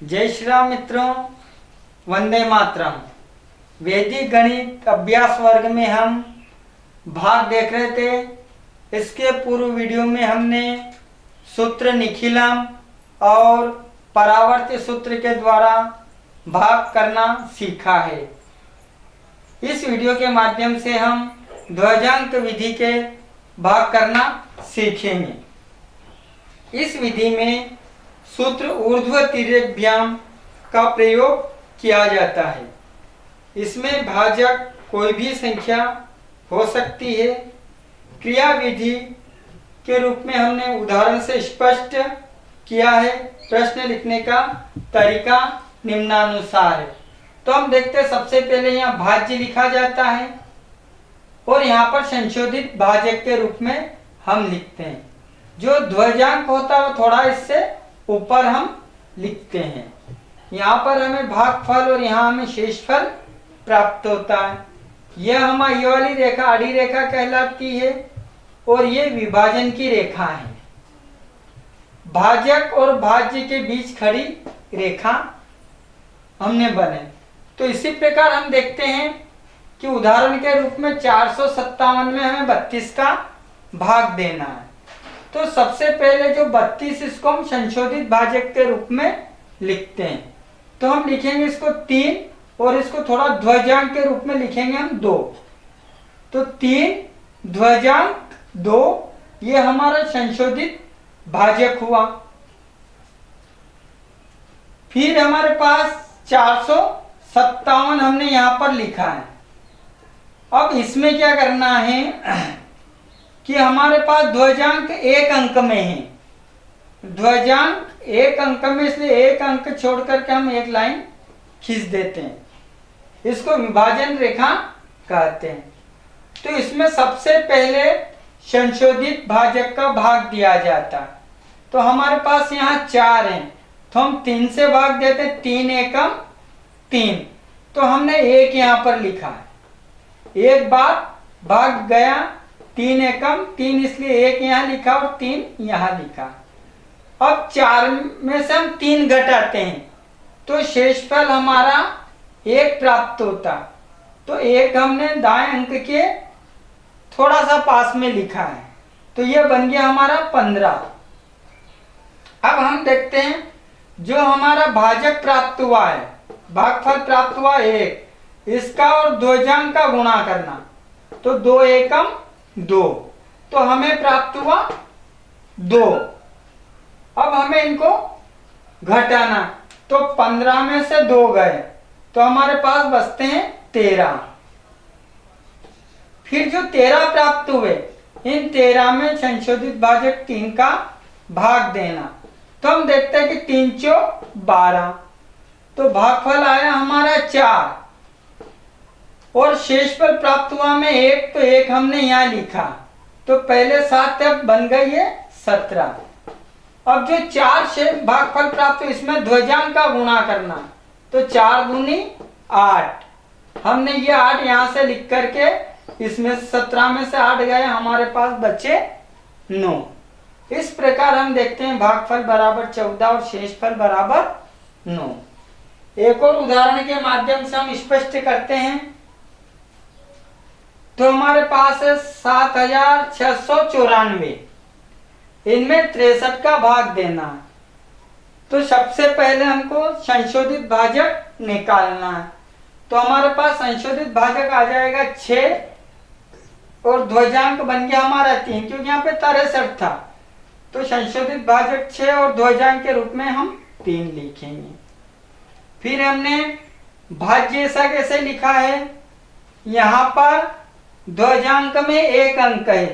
जय श्री राम मित्रों, वंदे मातरम। वैदिक गणित अभ्यास वर्ग में हम भाग देख रहे थे। इसके पूर्व वीडियो में हमने सूत्र निखिलम और परावर्त सूत्र के द्वारा भाग करना सीखा है। इस वीडियो के माध्यम से हम ध्वजांक विधि के भाग करना सीखेंगे। इस विधि में सूत्र ऊर्ध्व तिर्यकभ्याम का प्रयोग किया जाता है। इसमें भाजक कोई भी संख्या हो सकती है। क्रिया विधि के रूप में हमने उदाहरण से स्पष्ट किया है। प्रश्न लिखने का तरीका निम्नानुसार है। तो हम देखते हैं, सबसे पहले यहाँ भाज्य लिखा जाता है और यहाँ पर संशोधित भाजक के रूप में हम लिखते हैं। जो ध्वजांक होता है वो थोड़ा इससे ऊपर हम लिखते हैं। यहाँ पर हमें भागफल और यहाँ हमें शेषफल प्राप्त होता है। यह हमारी ये वाली रेखा आड़ी रेखा कहलाती है और ये विभाजन की रेखा है। भाजक और भाज्य के बीच खड़ी रेखा हमने बनाई। तो इसी प्रकार हम देखते हैं कि उदाहरण के रूप में 457 में हमें 32 का भाग देना है। तो सबसे पहले जो 32, इसको हम संशोधित भाजक के रूप में लिखते हैं। तो हम लिखेंगे इसको 3 और इसको थोड़ा ध्वजांक के रूप में लिखेंगे हम 2। तो 3 ध्वजांक 2 ये हमारा संशोधित भाजक हुआ। फिर हमारे पास 457 हमने यहां पर लिखा है। अब इसमें क्या करना है कि हमारे पास ध्वजांक 1 अंक में है। ध्वजांक 1 अंक में, इसलिए 1 अंक छोड़ करके हम एक लाइन खींच देते हैं। इसको विभाजन रेखा कहते हैं। तो इसमें सबसे पहले संशोधित भाजक का भाग दिया जाता है। तो हमारे पास यहाँ 4 हैं, तो हम 3 से भाग देते हैं। 3 एकम 3, तो हमने 1 यहाँ पर लिखा है। एक बार भाग गया, 3 एकम 3, इसलिए 1 यहाँ लिखा और 3 यहाँ लिखा। अब 4 में से हम 3 घटाते हैं तो शेषफल हमारा 1 प्राप्त होता। तो 1 हमने दाएं अंक के थोड़ा सा पास में लिखा है, तो ये बन गया हमारा 15। अब हम देखते हैं जो हमारा भाजक प्राप्त हुआ है, भागफल प्राप्त हुआ 1, इसका और ध्वजांक का गुणा करना। तो 2 एकम 2, तो हमें प्राप्त हुआ 2। अब हमें इनको घटाना, तो 15 में से 2 गए तो हमारे पास बचते हैं 13। फिर जो 13 प्राप्त हुए, इन 13 में संशोधित भाजक 3 का भाग देना। तो हम देखते हैं कि 3 चौक 12, तो भागफल आया हमारा 4 और शेषफल प्राप्त हुआ में 1, तो 1 हमने यहाँ लिखा। तो पहले 7 अब बन गई है 17। अब जो 4 से भागफल प्राप्त हुआ, इसमें ध्वजांक का गुणा करना। तो 4 दूनी 8, हमने ये 8 यहाँ से लिख करके इसमें 17 में से 8 गए, हमारे पास बचे 9। इस प्रकार हम देखते हैं भागफल बराबर 14 और शेषफल बराबर 9। एक और उदाहरण के माध्यम से हम स्पष्ट करते हैं। तो हमारे पास है 7694, इनमें 63 का भाग देना है। तो सबसे पहले हमको संशोधित भाजक निकालना है। तो हमारे पास संशोधित भाजक आ जाएगा 6 और ध्वजांक बन गया हमारा 3, क्योंकि यहाँ पे 63 था। तो संशोधित भाजक 6 और ध्वजांक के रूप में हम 3 लिखेंगे। फिर हमने भाज्य ऐसा कैसे लिखा है, यहाँ पर ध्वजांक में 1 अंक है,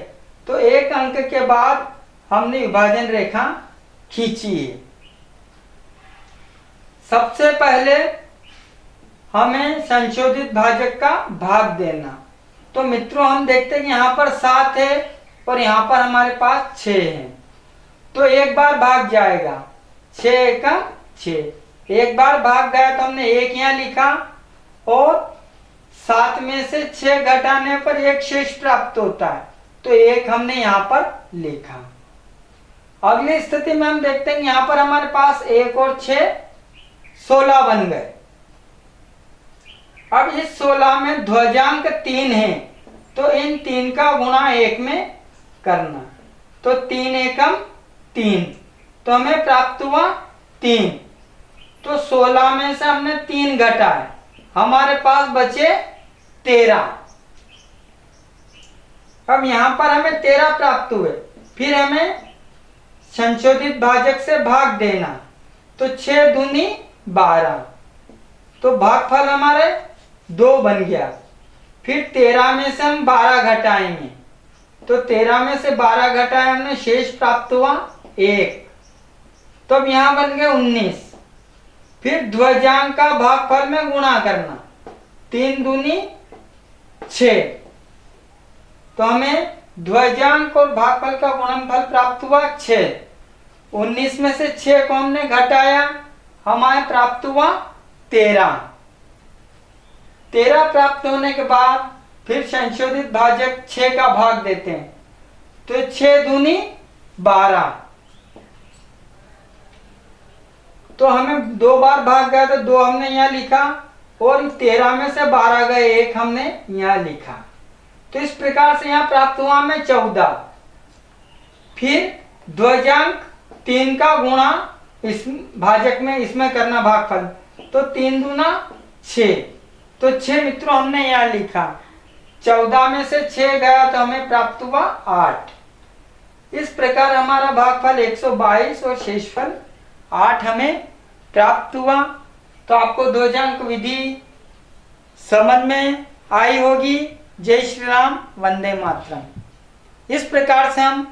तो 1 अंक के बाद हमने विभाजन रेखा खींची है। सबसे पहले हमें संशोधित भाजक का भाग देना। तो मित्रों हम देखते हैं कि यहाँ पर 7 है और यहाँ पर हमारे पास 6 है। तो एक बार भाग जाएगा, 6 एकम 6, एक बार भाग गया तो हमने 1 यहाँ लिखा और 7 में से 6 घटाने पर 1 शेष प्राप्त होता है, तो 1 हमने यहाँ पर लिखा। अगली स्थिति में हम देखते हैं यहाँ पर हमारे पास 1 और 6 16 बन गए। अब इस 16 में ध्वजांक 3 है, तो इन 3 का गुणा 1 में करना, तो 3 एकम 3, तो हमें प्राप्त हुआ 3। तो 16 में से हमने 3 घटाए, हमारे पास बचे 13। अब यहां पर हमें 13 प्राप्त हुए, फिर हमें संशोधित भाजक से भाग देना, तो 6 दूनी 12, तो भागफल हमारे 2 बन गया। फिर 13 में से हम 12 घटाएंगे, तो 13 में से 12 घटाए हमने, शेष प्राप्त हुआ 1, तो अब यहां बन गए 19। फिर ध्वजांक का भागफल में गुणा करना, 3 दूनी 6, तो हमें ध्वजांक और भागफल का गुणनफल प्राप्त हुआ 6। 19 में से 6 को हमने घटाया, हमारे प्राप्त हुआ 13। 13 प्राप्त होने के बाद फिर संशोधित भाजक 6 का भाग देते हैं, तो 6 दूनी 12, तो हमें 2 बार भाग गया, तो 2 हमने यहाँ लिखा, और 13 में से 12 गए, 1 हमने यहाँ लिखा। तो इस प्रकार से यहाँ प्राप्त हुआ हमें 14। फिर ध्वजांक 3 का गुणा इस भाजक में, इसमें करना भागफल, तो 3 दूना 6, तो 6 मित्रों हमने यहाँ लिखा। 14 में से 6 गया, तो हमें प्राप्त हुआ 8। इस प्रकार हमारा भागफल 122 और शेषफल 8 हमें प्राप्त हुआ। तो आपको ध्वजांक विधि समझ में आई होगी। जय श्री राम, वंदे मातरम। इस प्रकार से हम